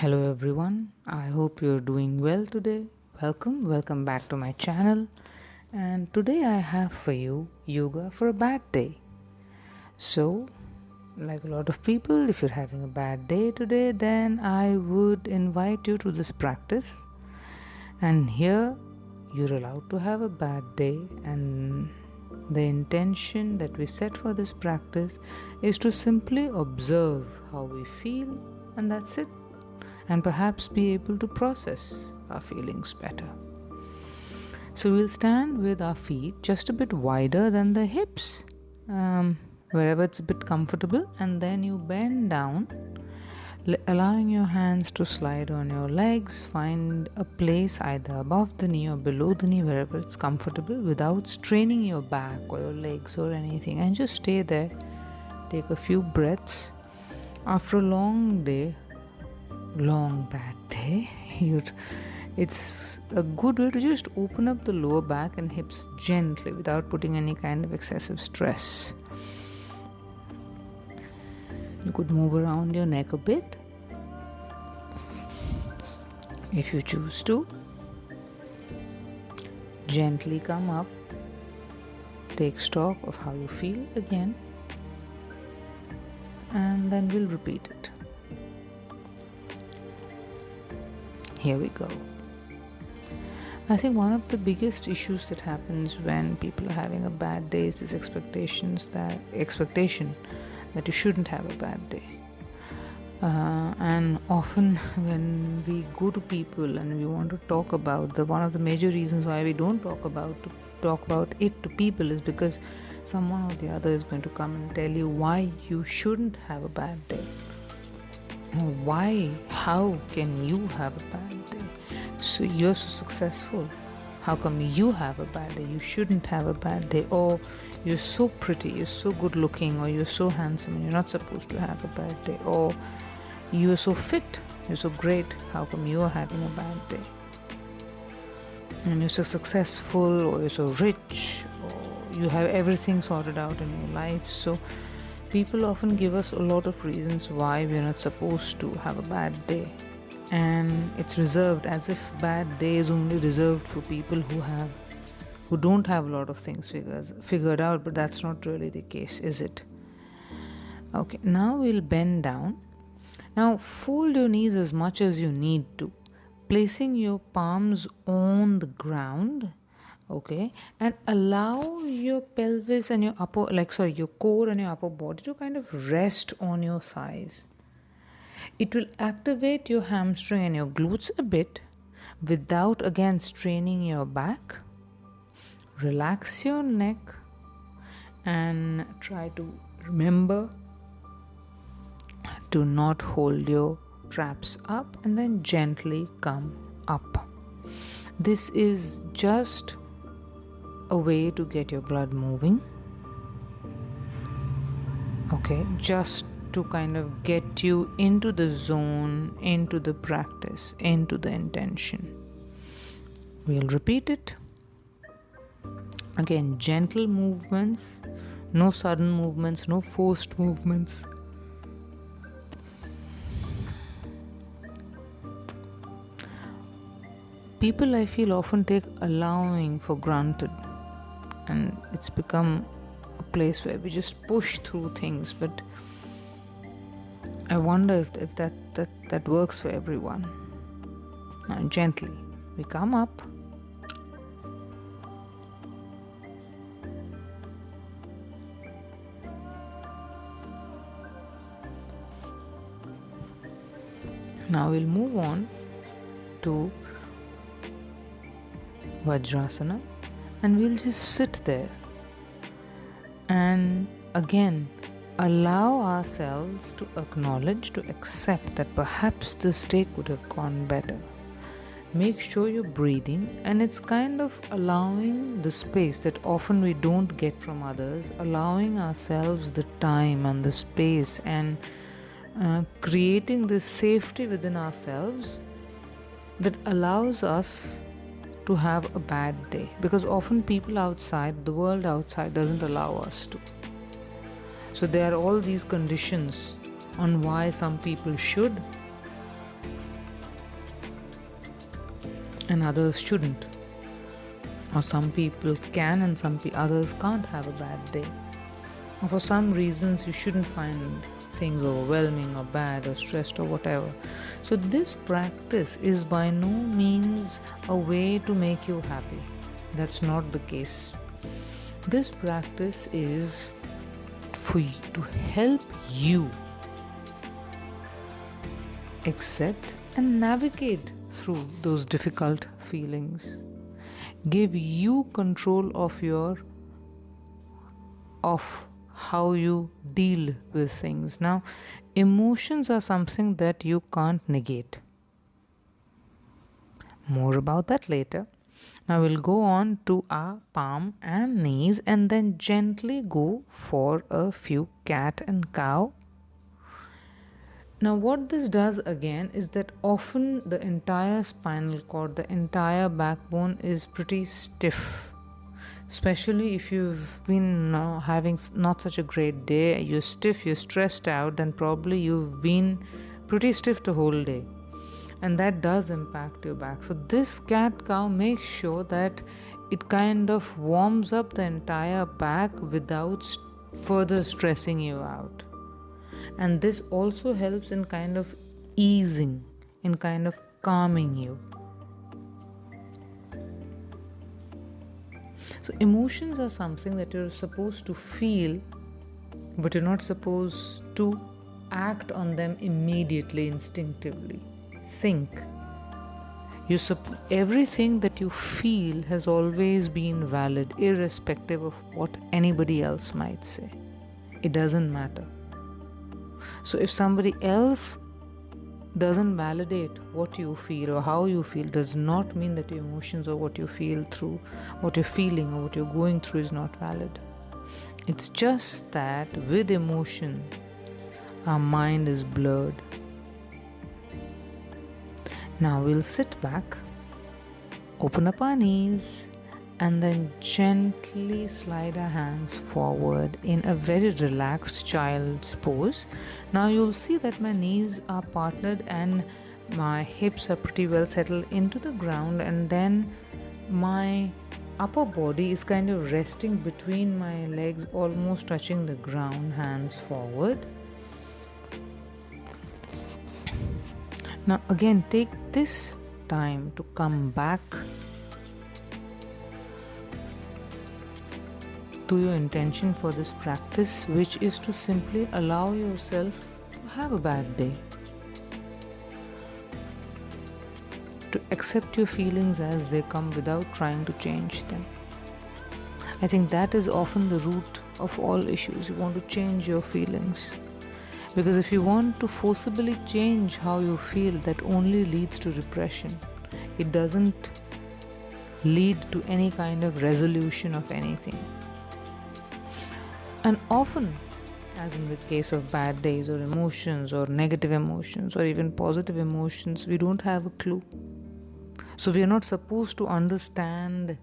Hello everyone, I hope you're doing well today. Welcome back to my channel. And today I have for you yoga for a bad day. So, like a lot of people, if you're having a bad day today, then I would invite you to this practice. And here you're allowed to have a bad day, and the intention that we set for this practice is to simply observe how we feel, and that's it, and perhaps be able to process our feelings better. So we'll stand with our feet just a bit wider than the hips, wherever it's a bit comfortable, and then you bend down, allowing your hands to slide on your legs. Find a place either above the knee or below the knee, wherever it's comfortable, without straining your back or your legs or anything, and just stay there. Take a few breaths. After a long bad day, it's a good way to just open up the lower back and hips gently without putting any kind of excessive stress. You could move around your neck a bit if you choose to. Gently come up, take stock of how you feel again, and then we'll repeat it. Here we go. I think one of the biggest issues that happens when people are having a bad day is this expectation that you shouldn't have a bad day. And often when we go to people and we want to talk about one of the major reasons why we don't talk about it to people is because someone or the other is going to come and tell you why you shouldn't have a bad day. Why? How can you have a bad day? So you're so successful. How come you have a bad day? You shouldn't have a bad day. Or you're so pretty, you're so good looking, or you're so handsome and you're not supposed to have a bad day. Or you're so fit, you're so great. How come you are having a bad day? And you're so successful, or you're so rich, or you have everything sorted out in your life. So people often give us a lot of reasons why we're not supposed to have a bad day, and it's reserved, as if bad day is only reserved for people who don't have a lot of things figured out. But that's not really the case, is it? Okay, now we'll bend down. Now fold your knees as much as you need to, placing your palms on the ground. Okay, and allow your pelvis and your your core and your upper body to kind of rest on your thighs. It will activate your hamstring and your glutes a bit without again straining your back. Relax your neck and try to remember to not hold your traps up, and then gently come up. This is just a way to get your blood moving. Okay, just to kind of get you into the zone, into the practice, into the intention. We'll repeat it. Again, gentle movements, no sudden movements, no forced movements. People, I feel, often take allowing for granted, and it's become a place where we just push through things. But I wonder if that works for everyone. Now gently we come up. Now we'll move on to Vajrasana, and we'll just sit there and again allow ourselves to acknowledge, to accept that perhaps this day could have gone better. Make sure you're breathing, and it's kind of allowing the space that often we don't get from others, allowing ourselves the time and the space, and creating this safety within ourselves that allows us to have a bad day, because often people outside, the world outside, doesn't allow us to. So there are all these conditions on why some people should and others shouldn't. Or some people can and others can't have a bad day. Or for some reasons, you shouldn't find things overwhelming or bad or stressed or whatever. So, this practice is by no means a way to make you happy. That's not the case. This practice is to help you accept and navigate through those difficult feelings. Give you control of how you deal with things. Now, emotions are something that you can't negate. More about that later. Now we'll go on to our palm and knees and then gently go for a few cat and cow. Now, what this does again is that often the entire spinal cord, the entire backbone is pretty stiff. Especially if you've been having not such a great day, you're stiff, you're stressed out, then probably you've been pretty stiff the whole day. And that does impact your back. So, this cat cow makes sure that it kind of warms up the entire back without further stressing you out. And this also helps in kind of easing, in kind of calming you. So, emotions are something that you're supposed to feel, but you're not supposed to act on them immediately, instinctively. Think. Everything that you feel has always been valid, irrespective of what anybody else might say. It doesn't matter. So if somebody else doesn't validate what you feel or how you feel, does not mean that your emotions or what you feel through, what you're feeling or what you're going through is not valid. It's just that with emotion, our mind is blurred. Now we'll sit back, open up our knees, and then gently slide our hands forward in a very relaxed child's pose. Now you'll see that my knees are partnered and my hips are pretty well settled into the ground, and then my upper body is kind of resting between my legs, almost touching the ground, hands forward. Now again, take this time to come back to your intention for this practice, which is to simply allow yourself to have a bad day. To accept your feelings as they come without trying to change them. I think that is often the root of all issues. You want to change your feelings. Because if you want to forcibly change how you feel, that only leads to repression. It doesn't lead to any kind of resolution of anything. And often, as in the case of bad days or emotions or negative emotions or even positive emotions, we don't have a clue. So we are not supposed to understand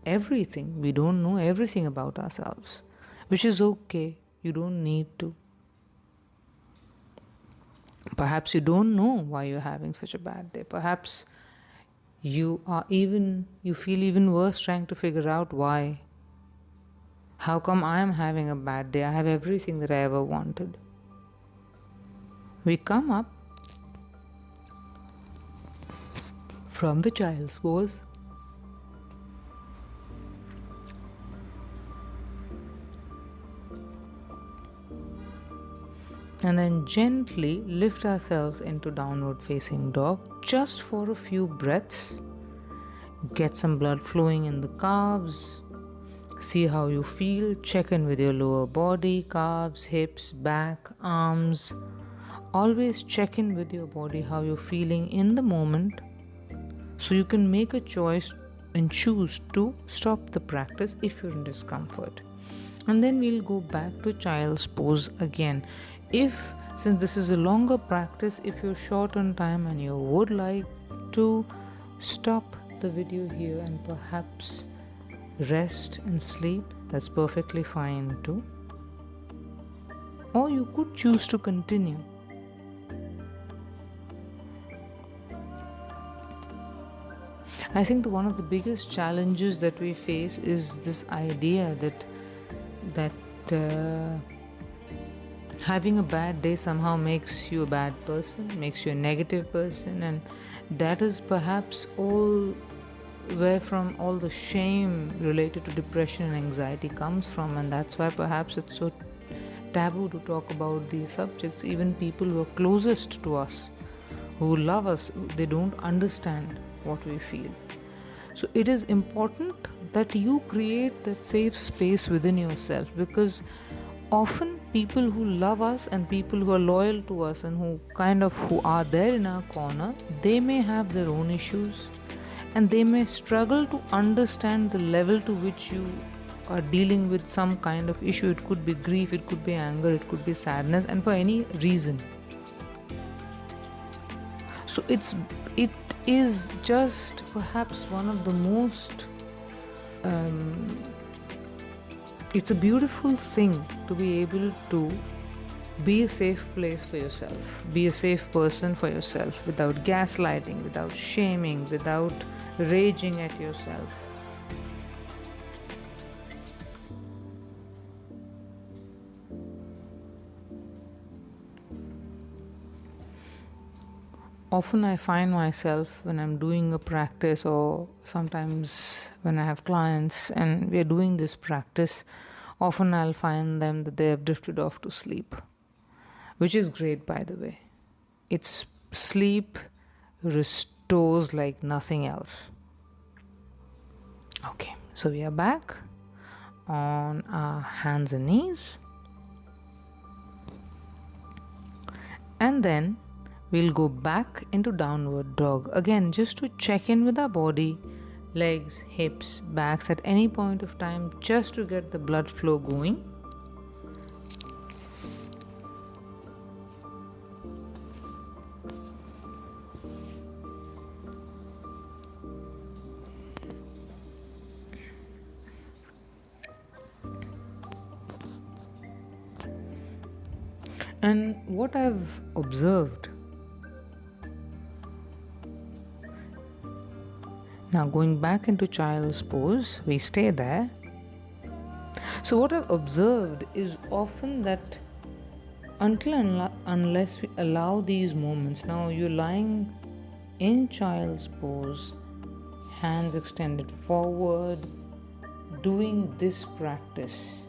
everything. We don't know everything about ourselves, which is okay. You don't need to. Perhaps you don't know why you're having such a bad day. Perhaps you feel even worse trying to figure out why. How come I am having a bad day? I have everything that I ever wanted. We come up from the child's pose. And then gently lift ourselves into downward facing dog just for a few breaths. Get some blood flowing in the calves. See how you feel. Check in with your lower body, calves, hips, back, arms. Always check in with your body, how you're feeling in the moment, so you can make a choice and choose to stop the practice if you're in discomfort. And then we'll go back to child's pose again. Since this is a longer practice, if you're short on time and you would like to stop the video here and perhaps rest and sleep, that's perfectly fine too. Or you could choose to continue. I think one of the biggest challenges that we face is this idea that having a bad day somehow makes you a bad person, makes you a negative person, and that is perhaps all where from all the shame related to depression and anxiety comes from, and that's why perhaps it's so taboo to talk about these subjects. Even people who are closest to us, who love us, they don't understand what we feel. So it is important that you create that safe space within yourself, because often people who love us and people who are loyal to us and who are there in our corner, they may have their own issues, and they may struggle to understand the level to which you are dealing with some kind of issue. It could be grief, it could be anger, it could be sadness, and for any reason. So it is just perhaps one of the most it's a beautiful thing to be able to be a safe place for yourself, be a safe person for yourself, without gaslighting, without shaming, without raging at yourself. Often I find myself when I'm doing a practice, or sometimes when I have clients and we are doing this practice, often I'll find them that they have drifted off to sleep, which is great, by the way. It's sleep restores like nothing else. Okay, so we are back on our hands and knees, and then we'll go back into downward dog again, just to check in with our body, legs, hips, backs at any point of time, just to get the blood flow going. And what I've observed, now going back into child's pose, we stay there. So what I've observed is often that unless we allow these moments, now you're lying in child's pose, hands extended forward, doing this practice.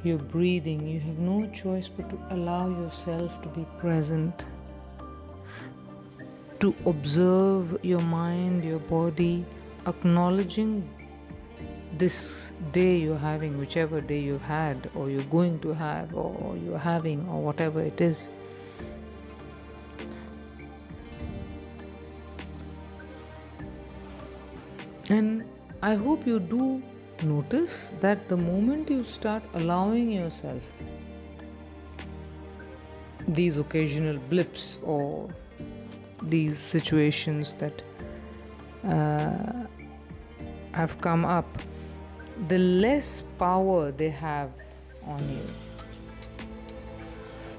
You're breathing, you have no choice but to allow yourself to be present, to observe your mind, your body, acknowledging this day you're having, whichever day you've had, or you're going to have, or you're having, or whatever it is. And I hope you do notice that the moment you start allowing yourself these occasional blips or these situations that have come up, the less power they have on you.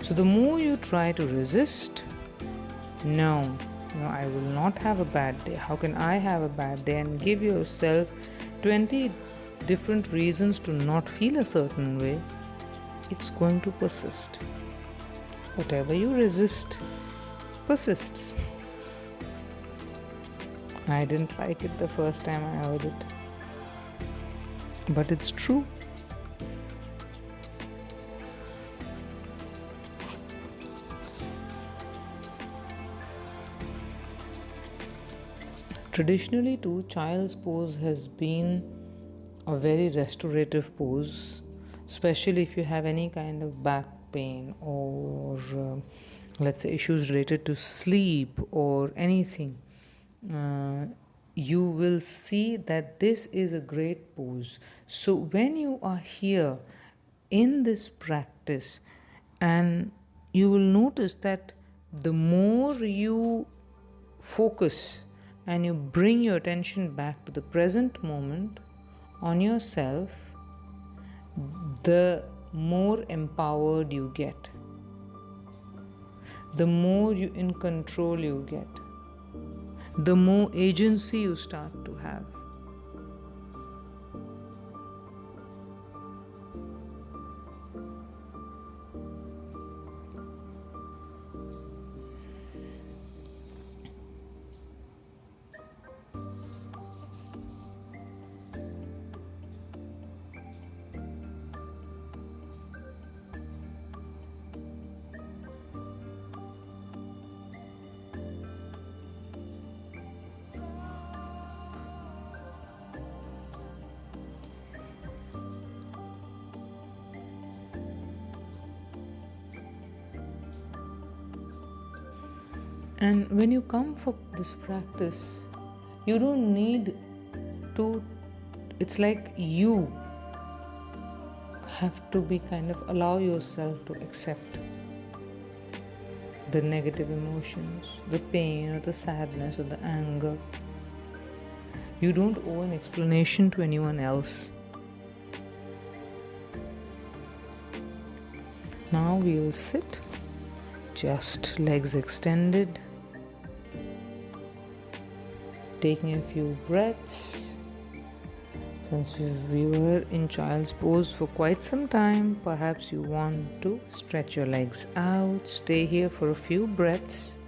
So the more you try to resist, no, I will not have a bad day. How can I have a bad day? And give yourself 20 different reasons to not feel a certain way. It's going to persist. Whatever you resist persists. I didn't like it the first time I heard it, but it's true. Traditionally too, child's pose has been a very restorative pose, especially if you have any kind of back pain or let's say issues related to sleep or anything. You will see that this is a great pose. So when you are here in this practice, and you will notice that the more you focus and you bring your attention back to the present moment on yourself, the more empowered you get, the more you in control you get, the more agency you start to have. And when you come for this practice, you don't need to, it's like you have to be kind of allow yourself to accept the negative emotions, the pain or the sadness or the anger. You don't owe an explanation to anyone else. Now we'll sit, just legs extended, taking a few breaths. Since we were in child's pose for quite some time, perhaps you want to stretch your legs out, stay here for a few breaths.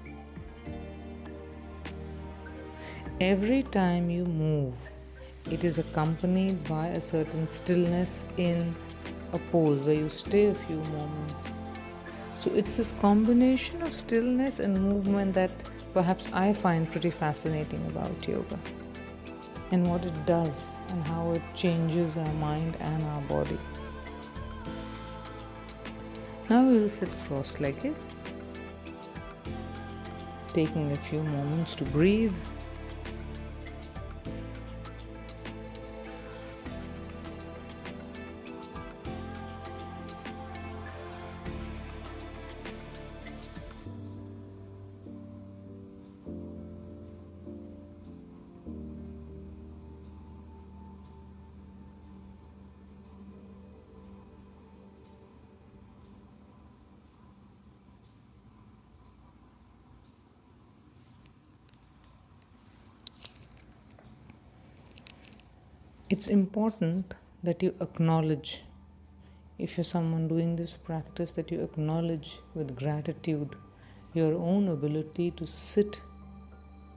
Every time you move, it is accompanied by a certain stillness in a pose where you stay a few moments. So it's this combination of stillness and movement that perhaps I find pretty fascinating about yoga, and what it does and how it changes our mind and our body. Now we'll sit cross-legged, taking a few moments to breathe. It's important that you acknowledge, if you're someone doing this practice, that you acknowledge with gratitude your own ability to sit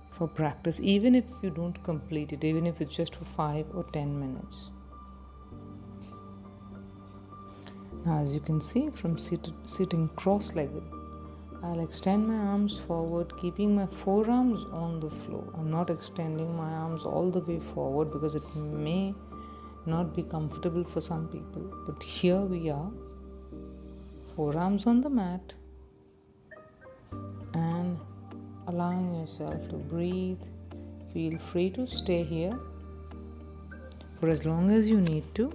for practice, even if you don't complete it, even if it's just for 5 or 10 minutes. Now, as you can see, from sitting cross-legged, I'll extend my arms forward, keeping my forearms on the floor. I'm not extending my arms all the way forward because it may not be comfortable for some people. But here we are, forearms on the mat, and allowing yourself to breathe. Feel free to stay here for as long as you need to.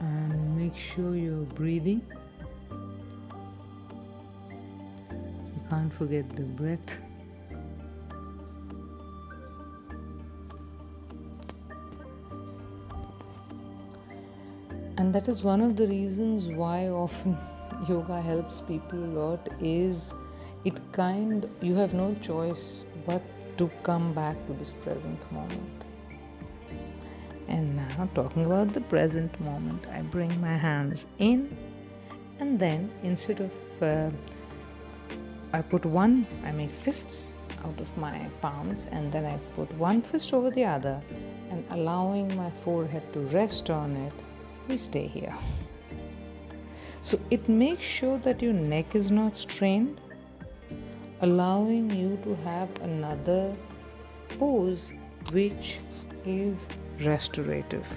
And make sure you're breathing. You can't forget the breath. And that is one of the reasons why often yoga helps people a lot, is you have no choice but to come back to this present moment. And now, talking about the present moment, I bring my hands in, and then instead of I make fists out of my palms, and then I put one fist over the other, and allowing my forehead to rest on it, we stay here. So it makes sure that your neck is not strained, allowing you to have another pose which is restorative.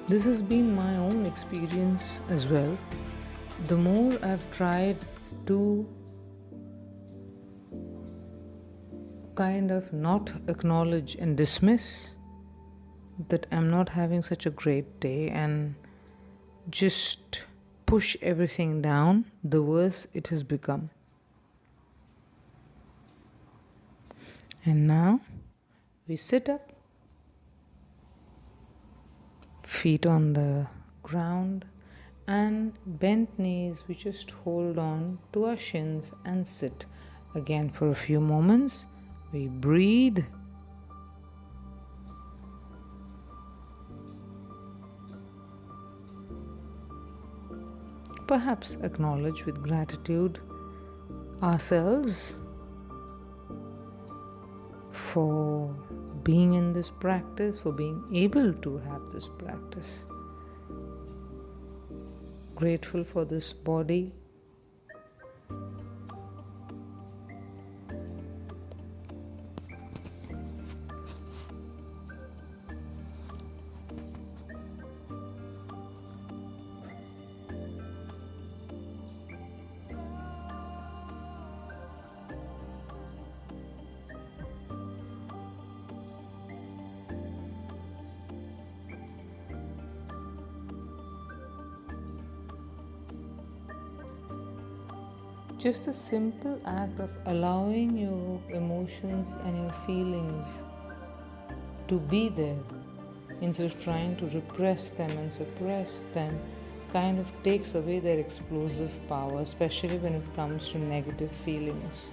This has been my own experience as well. The more I've tried to kind of not acknowledge and dismiss that I'm not having such a great day and just push everything down, the worse it has become. And now we sit up, feet on the ground, and bent knees. We just hold on to our shins and sit again for a few moments. We breathe. Perhaps acknowledge with gratitude ourselves for being in this practice, for being able to have this practice. Grateful for this body. Just the simple act of allowing your emotions and your feelings to be there instead of trying to repress them and suppress them kind of takes away their explosive power, especially when it comes to negative feelings.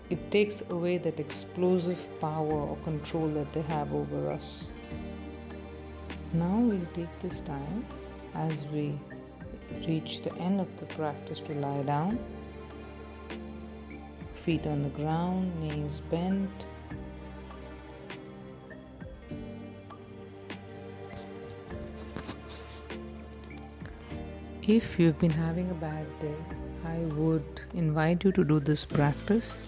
It takes away that explosive power or control that they have over us. Now we'll take this time as we reach the end of the practice to lie down, feet on the ground, knees bent. If you've been having a bad day, I would invite you to do this practice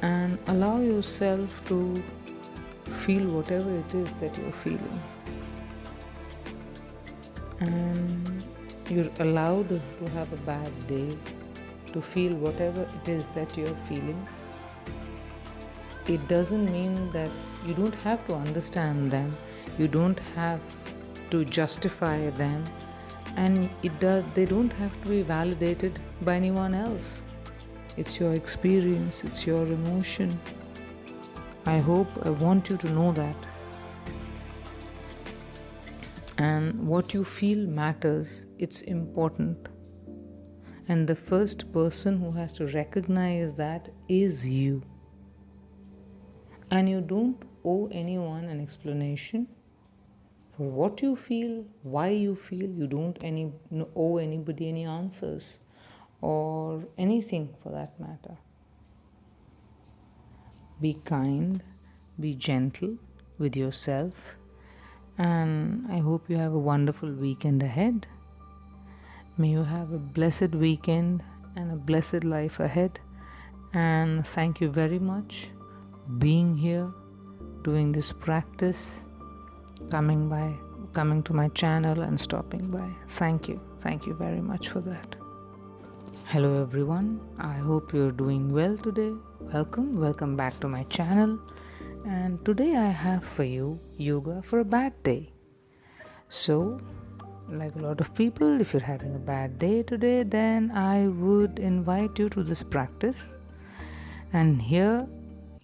and allow yourself to feel whatever it is that you're feeling. And you're allowed to have a bad day, to feel whatever it is that you're feeling. It doesn't mean that you don't have to understand them, you don't have to justify them, and they don't have to be validated by anyone else. It's your experience, it's your emotion. I want you to know that. And what you feel matters, it's important. And the first person who has to recognize that is you. And you don't owe anyone an explanation for what you feel, why you feel. You don't owe anybody any answers or anything for that matter. Be kind, be gentle with yourself. And I hope you have a wonderful weekend ahead. May you have a blessed weekend and a blessed life ahead. And thank you very much for being here, doing this practice, coming to my channel and stopping by. Thank you. Thank you very much for that. Hello everyone. I hope you're doing well today. Welcome back to my channel. And today I have for you yoga for a bad day. So, like a lot of people, if you're having a bad day today, then I would invite you to this practice. And here